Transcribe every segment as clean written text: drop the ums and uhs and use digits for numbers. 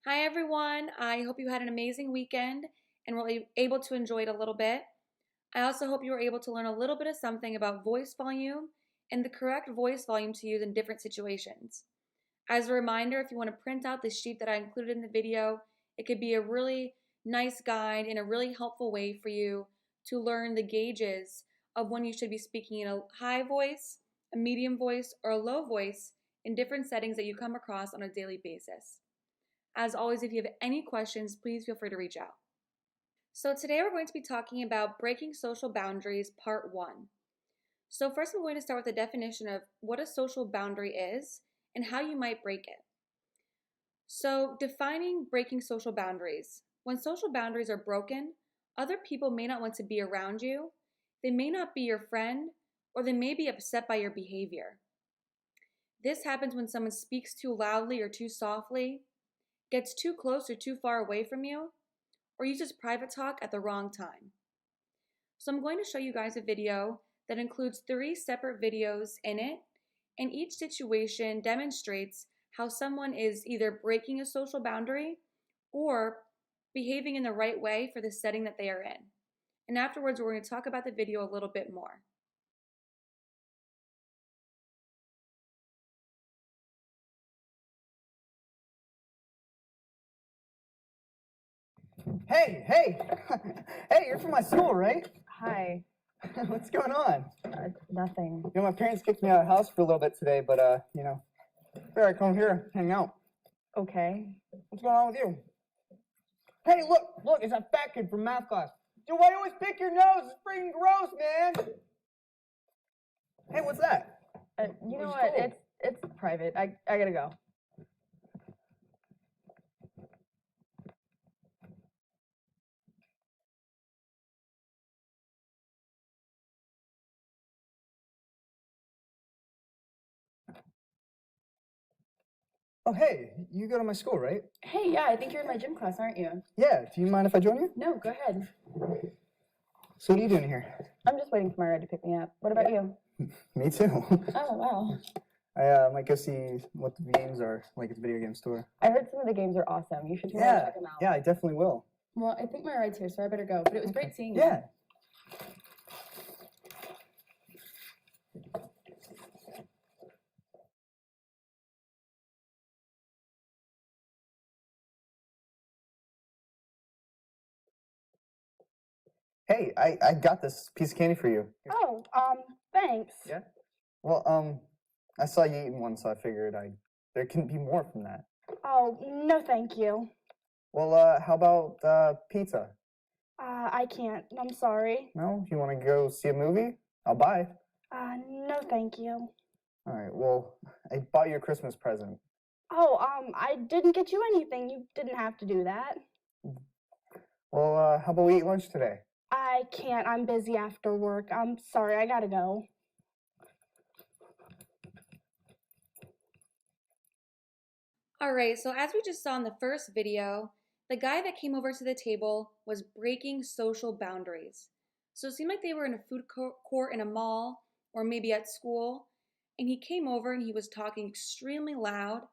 Hi everyone, I hope you had an amazing weekend and were able to enjoy it a little bit. I also hope you were able to learn a little bit of something about voice volume and the correct voice volume to use in different situations. As a reminder, if you want to print out the sheet that I included in the video, it could be a really nice guide and a really helpful way for you to learn the gauges of when you should be speaking in a high voice, a medium voice, or a low voice in different settings that you come across on a daily basis. As always, if you have any questions, please feel free to reach out. So today we're going to be talking about breaking social boundaries, part one. So first I'm going to start with the definition of what a social boundary is and how you might break it. So defining breaking social boundaries. When social boundaries are broken, other people may not want to be around you, they may not be your friend, or they may be upset by your behavior. This happens when someone speaks too loudly or too softly, gets too close or too far away from you, or uses private talk at the wrong time. So I'm going to show you guys a video that includes 3 separate videos in it, and each situation demonstrates how someone is either breaking a social boundary or behaving in the right way for the setting that they are in. And afterwards, we're going to talk about the video a little bit more. Hey, hey, hey, you're from my school, right? Hi. What's going on? Nothing. My parents kicked me out of the house for a little bit today, but, here I come here, hang out. Okay. What's going on with you? Hey, look, it's that fat kid from math class. Dude, why you always pick your nose? It's freaking gross, man. Hey, what's that? You know Where'd what? you go? It's private. I gotta go. Oh, hey, you go to my school, right? Hey, yeah, I think you're in my gym class, aren't you? Yeah, do you mind if I join you? No, go ahead. So what are you doing here? I'm just waiting for my ride to pick me up. What about you? Me too. Oh, wow. I might go see what the games are, like at the video game store. I heard some of the games are awesome. You should totally check them out. Yeah, I definitely will. Well, I think my ride's here, so I better go. But it was great seeing you. Yeah. Hey, I got this piece of candy for you. Here. Oh, thanks. Yeah? Well, I saw you eating one, so I figured there can be more from that. Oh, no, thank you. Well, how about pizza? I can't. I'm sorry. No? You want to go see a movie? I'll buy. No, thank you. All right, well, I bought you a Christmas present. Oh, I didn't get you anything. You didn't have to do that. Well, how about we eat lunch today? I can't. I'm busy after work. I'm sorry. I gotta go. Alright, so as we just saw in the first video, the guy that came over to the table was breaking social boundaries. So it seemed like they were in a food court in a mall or maybe at school, and he came over and he was talking extremely loud.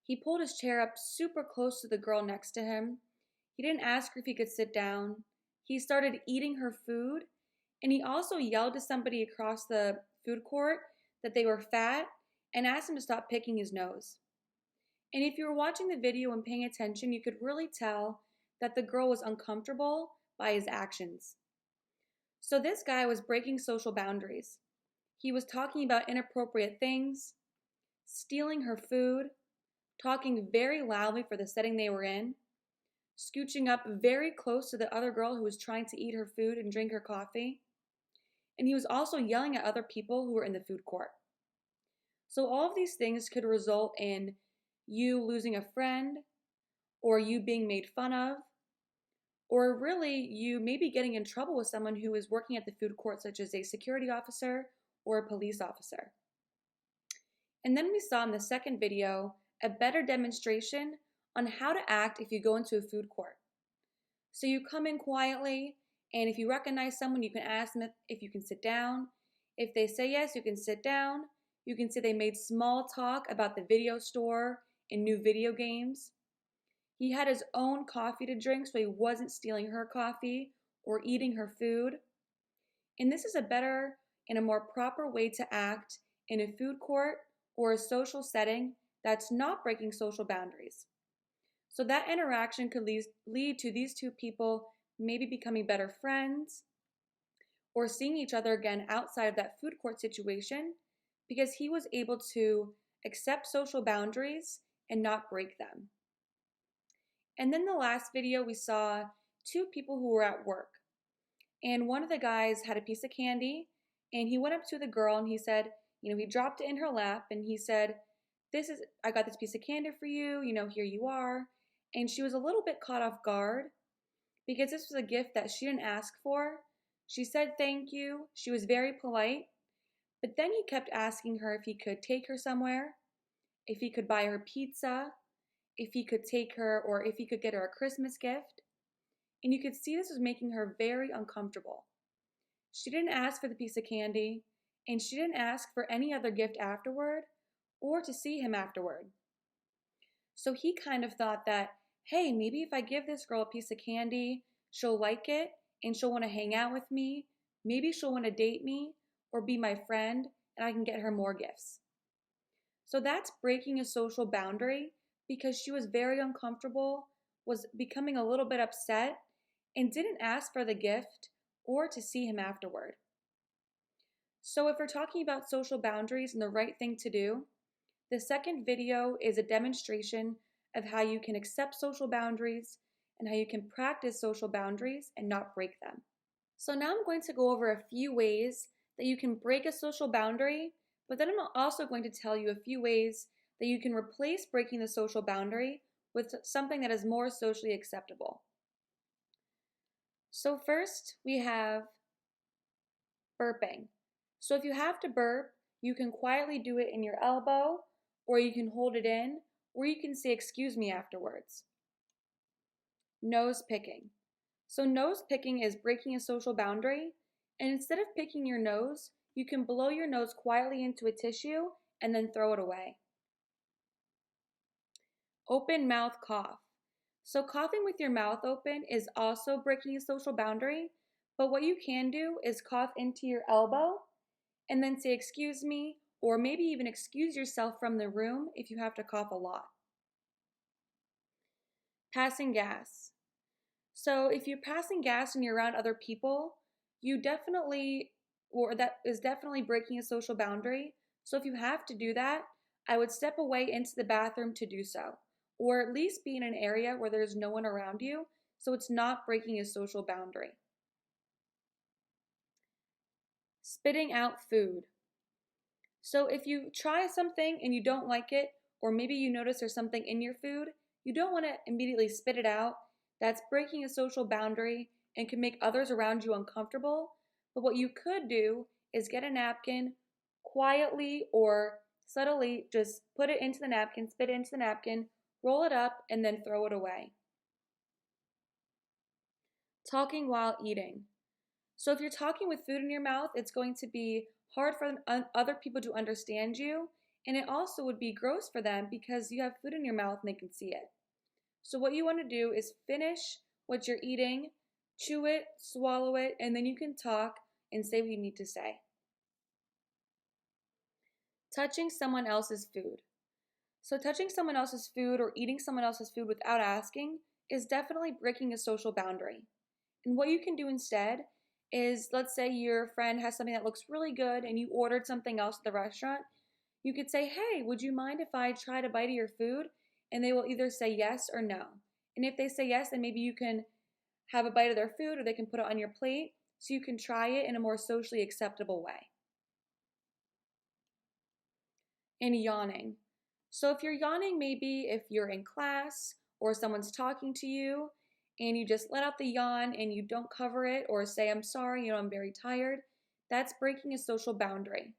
He pulled his chair up super close to the girl next to him. He didn't ask her if he could sit down. He started eating her food, and he also yelled to somebody across the food court that they were fat and asked him to stop picking his nose. And if you were watching the video and paying attention, you could really tell that the girl was uncomfortable by his actions. So this guy was breaking social boundaries. He was talking about inappropriate things, stealing her food, talking very loudly for the setting they were in, scooching up very close to the other girl who was trying to eat her food and drink her coffee. And he was also yelling at other people who were in the food court. So all of these things could result in you losing a friend, or you being made fun of, or really you maybe getting in trouble with someone who is working at the food court, such as a security officer or a police officer. And then we saw in the second video a better demonstration on how to act if you go into a food court. So you come in quietly, and if you recognize someone, you can ask them if you can sit down. If they say yes, you can sit down. You can say they made small talk about the video store and new video games. He had his own coffee to drink so he wasn't stealing her coffee or eating her food. And this is a better and a more proper way to act in a food court or a social setting that's not breaking social boundaries. So that interaction could lead to these two people maybe becoming better friends or seeing each other again outside of that food court situation because he was able to accept social boundaries and not break them. And then the last video, we saw two people who were at work. And one of the guys had a piece of candy and he went up to the girl and he said, he dropped it in her lap and he said, I got this piece of candy for you, here you are. And she was a little bit caught off guard because this was a gift that she didn't ask for. She said thank you. She was very polite. But then he kept asking her if he could take her somewhere, if he could buy her pizza, if he could take her or if he could get her a Christmas gift. And you could see this was making her very uncomfortable. She didn't ask for the piece of candy, and she didn't ask for any other gift afterward or to see him afterward. So he kind of thought that, hey, maybe if I give this girl a piece of candy, she'll like it and she'll want to hang out with me. Maybe she'll want to date me or be my friend and I can get her more gifts. So that's breaking a social boundary because she was very uncomfortable, was becoming a little bit upset, and didn't ask for the gift or to see him afterward. So if we're talking about social boundaries and the right thing to do, the second video is a demonstration of how you can accept social boundaries and how you can practice social boundaries and not break them. So now I'm going to go over a few ways that you can break a social boundary, but then I'm also going to tell you a few ways that you can replace breaking the social boundary with something that is more socially acceptable. So first, we have burping. So if you have to burp, you can quietly do it in your elbow, or you can hold it in, or you can say excuse me afterwards. Nose picking. So nose picking is breaking a social boundary, and instead of picking your nose, you can blow your nose quietly into a tissue and then throw it away. Open mouth cough. So coughing with your mouth open is also breaking a social boundary, but what you can do is cough into your elbow and then say excuse me, or maybe even excuse yourself from the room if you have to cough a lot. Passing gas. So if you're passing gas and you're around other people, that is definitely breaking a social boundary. So if you have to do that, I would step away into the bathroom to do so, or at least be in an area where there's no one around you, so it's not breaking a social boundary. Spitting out food. So if you try something and you don't like it, or maybe you notice there's something in your food, you don't want to immediately spit it out. That's breaking a social boundary and can make others around you uncomfortable. But what you could do is get a napkin, quietly or subtly just put it into the napkin, spit it into the napkin, roll it up, and then throw it away. Talking while eating. So if you're talking with food in your mouth, it's going to be hard for other people to understand you, and it also would be gross for them because you have food in your mouth and they can see it. So what you want to do is finish what you're eating, chew it, swallow it, and then you can talk and say what you need to say. Touching someone else's food. So touching someone else's food or eating someone else's food without asking is definitely breaking a social boundary. And what you can do instead is, let's say your friend has something that looks really good and you ordered something else at the restaurant. You could say, hey, would you mind if I tried a bite of your food? And they will either say yes or no. And if they say yes, then maybe you can have a bite of their food or they can put it on your plate so you can try it in a more socially acceptable way. And yawning. So if you're yawning, maybe if you're in class or someone's talking to you and you just let out the yawn and you don't cover it or say, I'm sorry, I'm very tired, that's breaking a social boundary.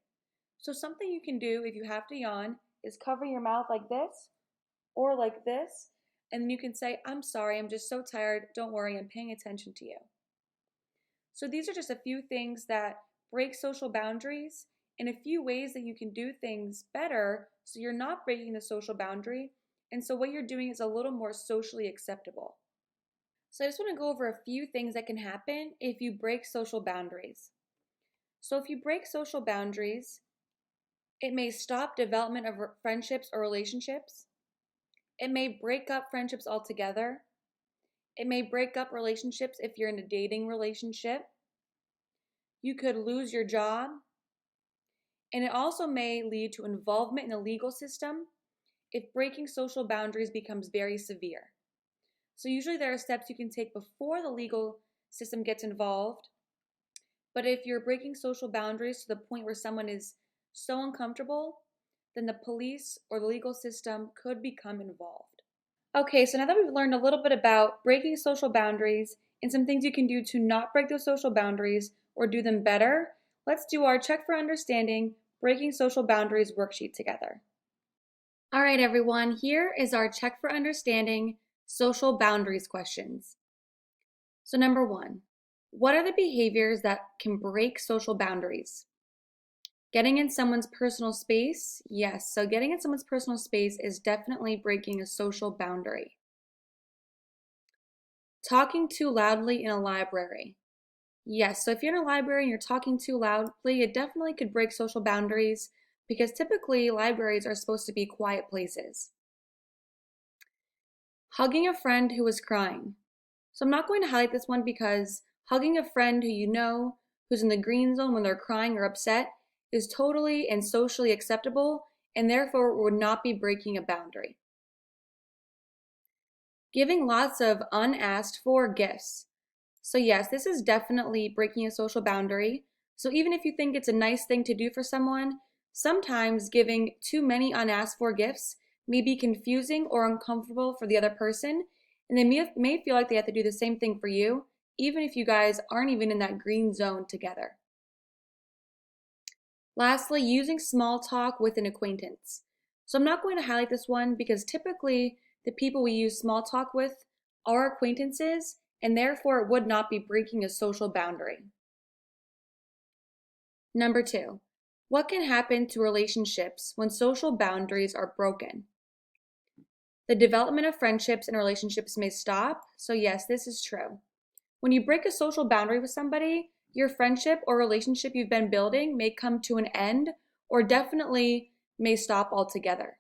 So something you can do if you have to yawn is cover your mouth like this or like this, and then you can say, I'm sorry, I'm just so tired, don't worry, I'm paying attention to you. So these are just a few things that break social boundaries and a few ways that you can do things better so you're not breaking the social boundary And so what you're doing is a little more socially acceptable. So I just want to go over a few things that can happen if you break social boundaries. So if you break social boundaries, it may stop development of friendships or relationships. It may break up friendships altogether. It may break up relationships if you're in a dating relationship. You could lose your job. And it also may lead to involvement in the legal system if breaking social boundaries becomes very severe. So usually there are steps you can take before the legal system gets involved. But if you're breaking social boundaries to the point where someone is so uncomfortable, then the police or the legal system could become involved. Okay, so now that we've learned a little bit about breaking social boundaries and some things you can do to not break those social boundaries or do them better, let's do our Check for Understanding Breaking Social Boundaries worksheet together. All right, everyone, here is our Check for Understanding Social Boundaries questions. So number 1, what are the behaviors that can break social boundaries? Getting in someone's personal space? Yes, so getting in someone's personal space is definitely breaking a social boundary. Talking too loudly in a library? Yes, so if you're in a library and you're talking too loudly, it definitely could break social boundaries because typically libraries are supposed to be quiet places. Hugging a friend who was crying. So I'm not going to highlight this one because hugging a friend who you know who's in the green zone when they're crying or upset is totally and socially acceptable and therefore would not be breaking a boundary. Giving lots of unasked for gifts. So yes, this is definitely breaking a social boundary. So even if you think it's a nice thing to do for someone, sometimes giving too many unasked for gifts may be confusing or uncomfortable for the other person, and they may feel like they have to do the same thing for you, even if you guys aren't even in that green zone together. Lastly, using small talk with an acquaintance. So I'm not going to highlight this one because typically the people we use small talk with are acquaintances, and therefore it would not be breaking a social boundary. Number 2, what can happen to relationships when social boundaries are broken? The development of friendships and relationships may stop. So yes, this is true. When you break a social boundary with somebody, your friendship or relationship you've been building may come to an end or definitely may stop altogether.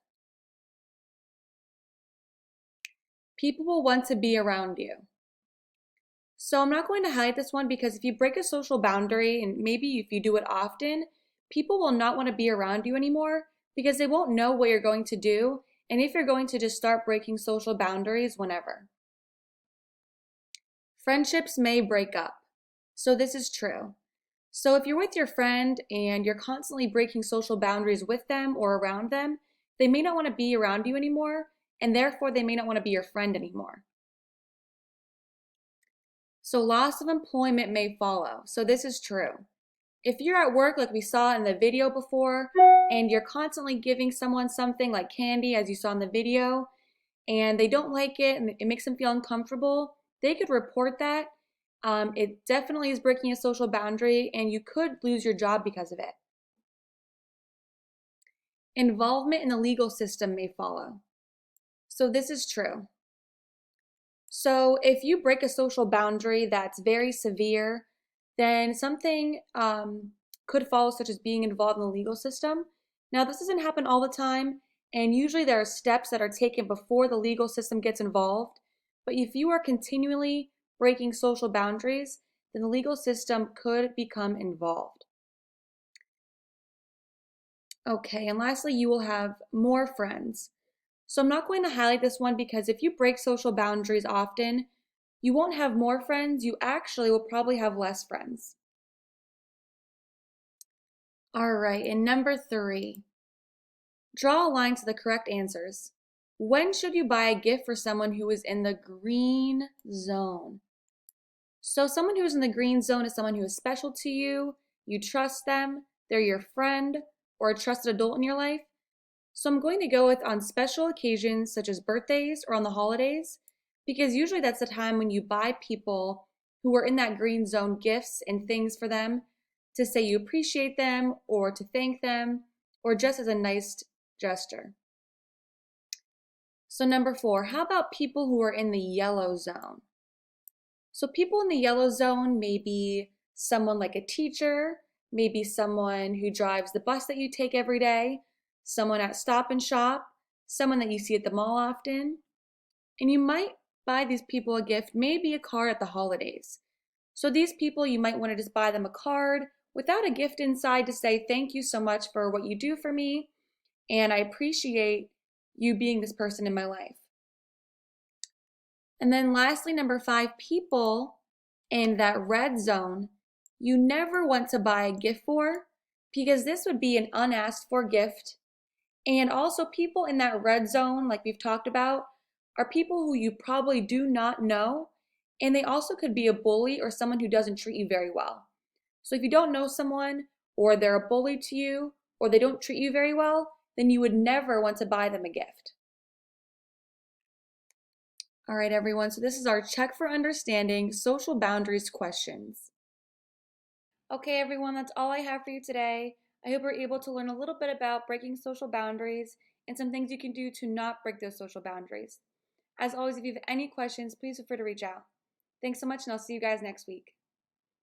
People will want to be around you. So I'm not going to highlight this one because if you break a social boundary, and maybe if you do it often, people will not want to be around you anymore because they won't know what you're going to do and if you're going to just start breaking social boundaries whenever. Friendships may break up. So this is true. So if you're with your friend and you're constantly breaking social boundaries with them or around them, they may not want to be around you anymore, and therefore they may not want to be your friend anymore. So loss of employment may follow. So this is true. If you're at work like we saw in the video before, and you're constantly giving someone something like candy as you saw in the video, and they don't like it and it makes them feel uncomfortable, they could report that. It definitely is breaking a social boundary and you could lose your job because of it. Involvement in the legal system may follow. So this is true. So if you break a social boundary that's very severe, then something could follow, such as being involved in the legal system. Now, this doesn't happen all the time, and usually there are steps that are taken before the legal system gets involved. But if you are continually breaking social boundaries, then the legal system could become involved. Okay, and lastly, you will have more friends. So I'm not going to highlight this one because if you break social boundaries often, you won't have more friends, you actually will probably have less friends. All right, and number 3, draw a line to the correct answers. When should you buy a gift for someone who is in the green zone? So someone who is in the green zone is someone who is special to you, you trust them, they're your friend, or a trusted adult in your life. So I'm going to go with on special occasions such as birthdays or on the holidays, because usually that's the time when you buy people who are in that green zone gifts and things for them to say you appreciate them or to thank them or just as a nice gesture. So number 4, how about people who are in the yellow zone? So people in the yellow zone may be someone like a teacher, maybe someone who drives the bus that you take every day, someone at Stop and Shop, someone that you see at the mall often. And you might buy these people a gift, maybe a card at the holidays. So these people, you might want to just buy them a card without a gift inside to say, thank you so much for what you do for me, and I appreciate you being this person in my life. And then lastly, number 5, people in that red zone, you never want to buy a gift for, because this would be an unasked for gift. And also people in that red zone, like we've talked about, are people who you probably do not know, and they also could be a bully or someone who doesn't treat you very well. So if you don't know someone, or they're a bully to you, or they don't treat you very well, then you would never want to buy them a gift. All right, everyone, so this is our Check for Understanding Social Boundaries questions. Okay, everyone, that's all I have for you today. I hope you're able to learn a little bit about breaking social boundaries and some things you can do to not break those social boundaries. As always, if you have any questions, please feel free to reach out. Thanks so much, and I'll see you guys next week.